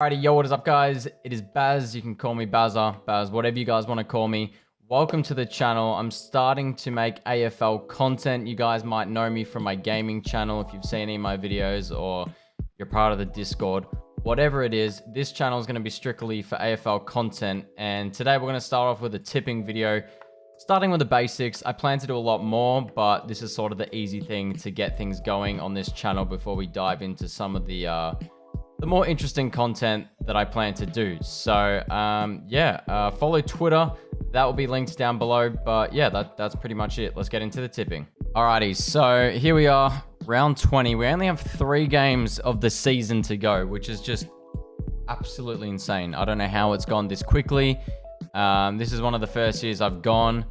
Alrighty, yo, what is up, guys? It is Baz. You can call me Bazza, Baz, whatever you guys want to call me. Welcome to the channel. I'm starting to make AFL content. You guys might know me from my gaming channel if you've seen any of my videos or you're part of the Discord. Whatever it is, this channel is going to be strictly for AFL content. And today we're going to start off with a tipping video. Starting with the basics, I plan to do a lot more, but this is sort of the easy thing to get things going on this channel before we dive into some of the more interesting content that I plan to do. So follow Twitter. That will be linked down below. But yeah, that's pretty much it. Let's get into the tipping. Alrighty, so here we are, round 20. We only have 3 games of the season to go, which is just absolutely insane. I don't know how it's gone this quickly. This is one of the first years I've gone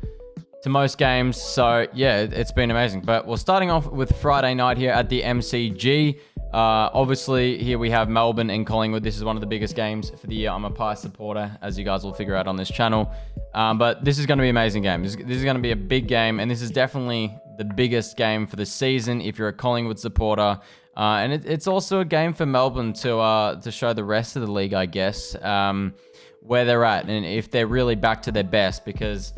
to most games. So yeah, it's been amazing. But we're starting off with Friday night here at the MCG. Obviously, here we have Melbourne and Collingwood. This is one of the biggest games for the year. I'm a PIES supporter, as you guys will figure out on this channel. But this is going to be an amazing game. This is going to be a big game, and this is definitely the biggest game for the season if you're a Collingwood supporter. And it's also a game for Melbourne to show the rest of the league, I guess, where they're at and if they're really back to their best, because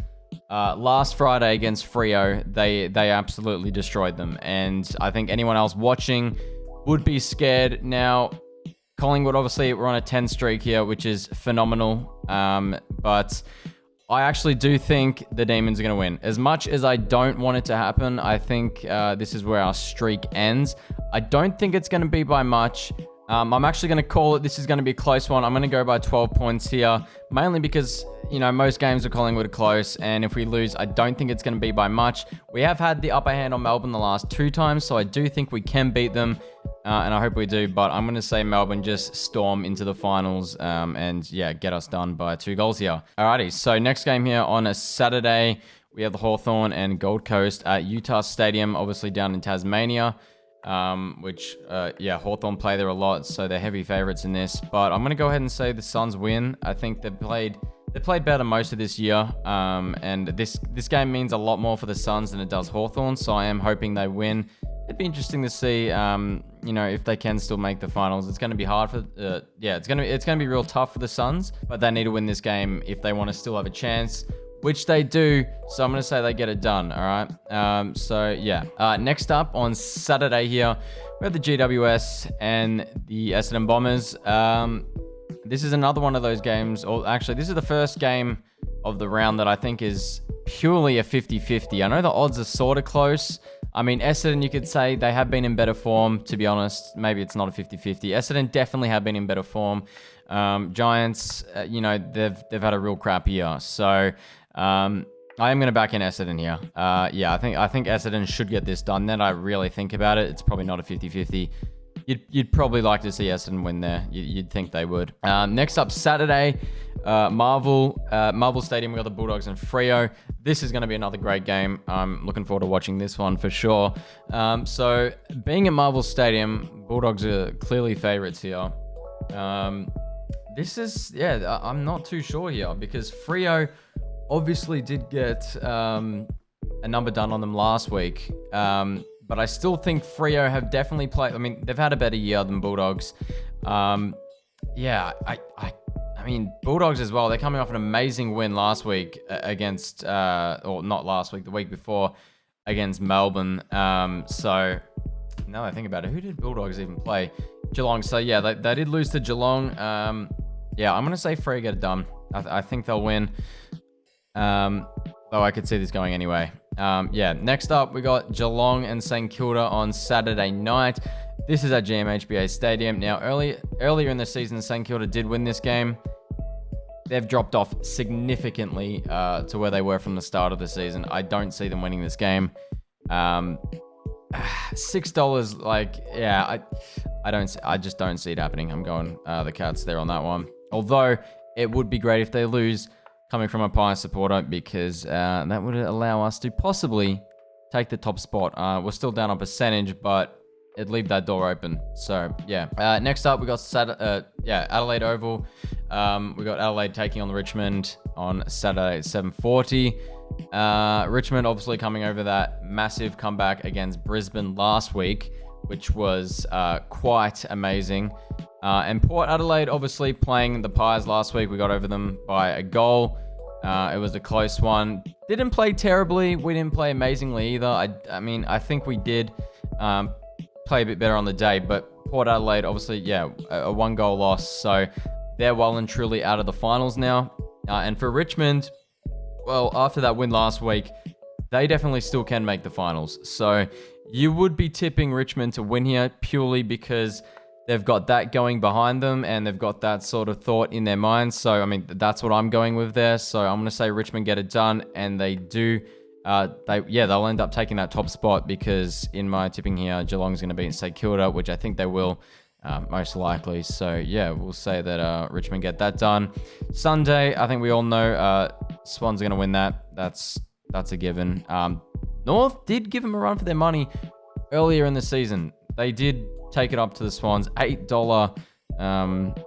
last Friday against Freo, they absolutely destroyed them. And I think anyone else watching would be scared. Now, Collingwood, obviously, we're on a 10 streak here, which is phenomenal. But I actually do think the Demons are going to win. As much as I don't want it to happen, I think this is where our streak ends. I don't think it's going to be by much. I'm actually going to call it. This is going to be a close one. I'm going to go by 12 points here, mainly because, you know, most games with Collingwood are close. And if we lose, I don't think it's going to be by much. We have had the upper hand on Melbourne the last 2 times, so I do think we can beat them. And I hope we do, but I'm going to say Melbourne just storm into the finals and, yeah, get us done by 2 goals here. Alrighty, so next game here on a Saturday, we have the Hawthorn and Gold Coast at Utah Stadium, obviously down in Tasmania, Hawthorn play there a lot, so they're heavy favourites in this. But I'm going to go ahead and say the Suns win. I think they played better most of this year, and this game means a lot more for the Suns than it does Hawthorn, so I am hoping they win. It'd be interesting to see, if they can still make the finals. It's going to be hard for, it's going to be real tough for the Suns, but they need to win this game if they want to still have a chance, which they do. So I'm going to say they get it done. All right. Next up on Saturday here, we have the GWS and the Essendon Bombers. This is another one of those games, or actually, this is the first game of the round that I think is purely a 50-50. I know the odds are sort of close. I mean, Essendon, you could say they have been in better form, to be honest. Maybe it's not a 50-50. Essendon definitely have been in better form. Giants, they've had a real crap year. So I am going to back in Essendon here. I think Essendon should get this done. Then I really think about it, it's probably not a 50-50. You'd probably like to see Essendon win there. You'd think they would. Next up, Saturday, Marvel Stadium. We got the Bulldogs and Freo. This is going to be another great game. I'm looking forward to watching this one for sure. So being at Marvel Stadium, Bulldogs are clearly favourites here. I'm not too sure here because Freo obviously did get a number done on them last week. But I still think Freo have definitely played. I mean, they've had a better year than Bulldogs. I mean, Bulldogs as well. They're coming off an amazing win last week against, or not last week, the week before against Melbourne. So now I think about it, who did Bulldogs even play? Geelong. So yeah, they did lose to Geelong. I'm going to say Freo get it done. I think they'll win. Though I could see this going anyway. Next up, we got Geelong and St Kilda on Saturday night. This is at GMHBA Stadium. Now, earlier in the season, St Kilda did win this game. They've dropped off significantly to where they were from the start of the season. I don't see them winning this game. $6, I just don't see it happening. I'm going the Cats there on that one. Although it would be great if they lose, coming from a PIES supporter, because that would allow us to possibly take the top spot. We're still down on percentage, but it'd leave that door open. So, yeah. Next up, we got Adelaide Oval. We got Adelaide taking on Richmond on Saturday at 7:40. Richmond obviously coming over that massive comeback against Brisbane last week, which was quite amazing. And Port Adelaide, obviously playing the Pies last week. We got over them by a goal. It was a close one. Didn't play terribly. We didn't play amazingly either. I mean, I think we did play a bit better on the day. But Port Adelaide, obviously, yeah, a 1-goal loss. So they're well and truly out of the finals now. And for Richmond, well, after that win last week, they definitely still can make the finals. So you would be tipping Richmond to win here purely because they've got that going behind them and they've got that sort of thought in their minds. So, I mean, that's what I'm going with there. So I'm going to say Richmond get it done, and they do. They'll end up taking that top spot because in my tipping here, Geelong's going to beat St Kilda, which I think they will most likely. So, yeah, we'll say that Richmond get that done. Sunday, I think we all know Swans are going to win that. That's a given. North did give them a run for their money earlier in the season. They did take it up to the Swans. $8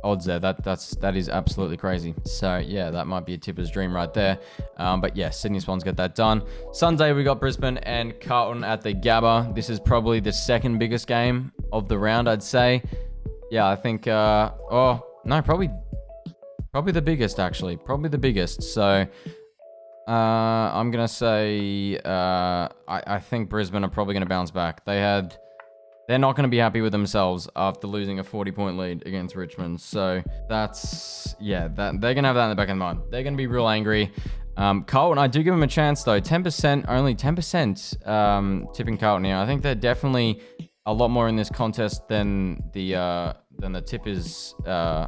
odds there. That is absolutely crazy. So yeah, that might be a tipper's dream right there. But yeah, Sydney Swans get that done. Sunday we got Brisbane and Carlton at the Gabba. This is probably the second biggest game of the round, I'd say. Yeah, I think probably the biggest, actually. Probably the biggest. So I'm gonna say I think Brisbane are probably gonna bounce back. They're not going to be happy with themselves after losing a 40-point lead against Richmond. So they're going to have that in the back of their mind. They're going to be real angry. Carlton, I do give them a chance though. 10%, only 10% tipping Carlton here. I think they're definitely a lot more in this contest than the tippers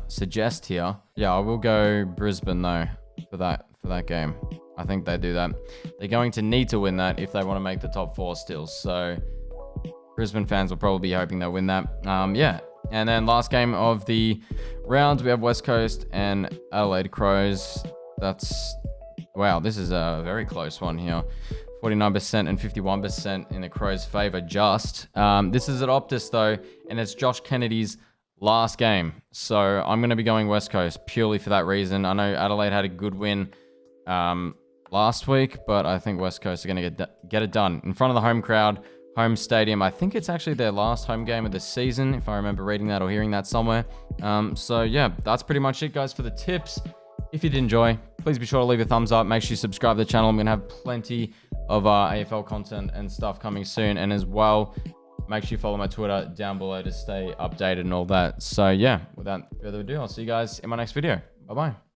suggest here. Yeah, I will go Brisbane though for that game. I think they do that. They're going to need to win that if they want to make the top 4 still. So Brisbane fans will probably be hoping they'll win that. And then last game of the round, we have West Coast and Adelaide Crows. Wow, this is a very close one here. 49% and 51% in the Crows' favour just. This is at Optus though, and it's Josh Kennedy's last game. So I'm going to be going West Coast purely for that reason. I know Adelaide had a good win last week, but I think West Coast are going to get it done in front of the home crowd. Home stadium. I think it's actually their last home game of the season, if I remember reading that or hearing that somewhere. So yeah, that's pretty much it, guys, for the tips. If you did enjoy, please be sure to leave a thumbs up. Make sure you subscribe to the channel. I'm going to have plenty of AFL content and stuff coming soon. And as well, make sure you follow my Twitter down below to stay updated and all that. So yeah, without further ado, I'll see you guys in my next video. Bye-bye.